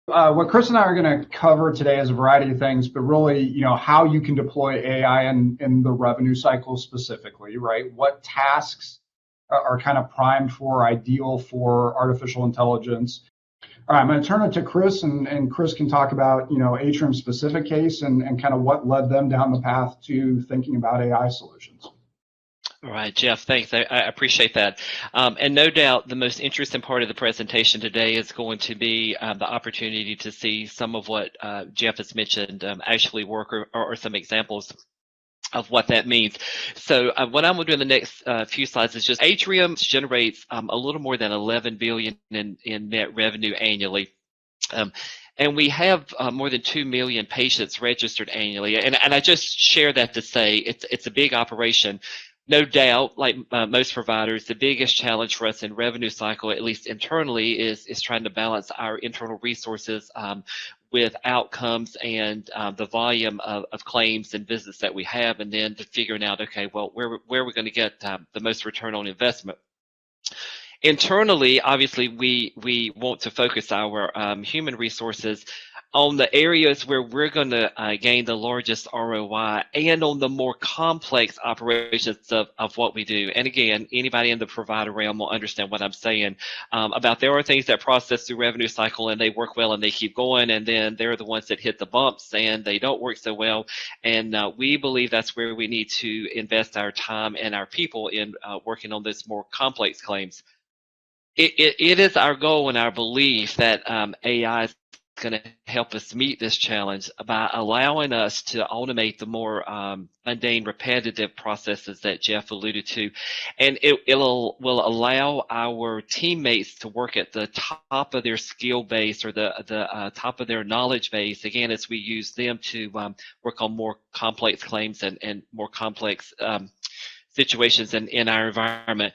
What Chris and I are going to cover today is a variety of things, but really, how you can deploy AI in the revenue cycle specifically, right? What tasks are kind of primed for, ideal for artificial intelligence. All right, I'm going to turn it to Chris, and Chris can talk about, Atrium's specific case and kind of what led them down the path to thinking about AI solutions. All right, Jeff, thanks. I appreciate that. And no doubt the most interesting part of the presentation today is going to be the opportunity to see some of what Jeff has mentioned actually work or some examples of what that means. So what I'm going to do in the next few slides is just Atrium generates a little more than 11 billion in net revenue annually. And we have more than 2 million patients registered annually. And I just share that to say it's a big operation. No doubt, like most providers, the biggest challenge for us in revenue cycle, at least internally, is trying to balance our internal resources with outcomes and the volume of claims and visits that we have, and then to figuring out, okay, well, where are we going to get the most return on investment? Internally, obviously, we want to focus our human resources on the areas where we're going to gain the largest ROI and on the more complex operations of what we do. And again, anybody in the provider realm will understand what I'm saying about there are things that process through revenue cycle and they work well and they keep going, and then there are the ones that hit the bumps and they don't work so well. And we believe that's where we need to invest our time and our people in working on those more complex claims. It is our goal and our belief that AI is going to help us meet this challenge by allowing us to automate the more mundane, repetitive processes that Jeff alluded to, and it will allow our teammates to work at the top of their skill base or the top of their knowledge base. Again, as we use them to work on more complex claims and more complex situations in our environment.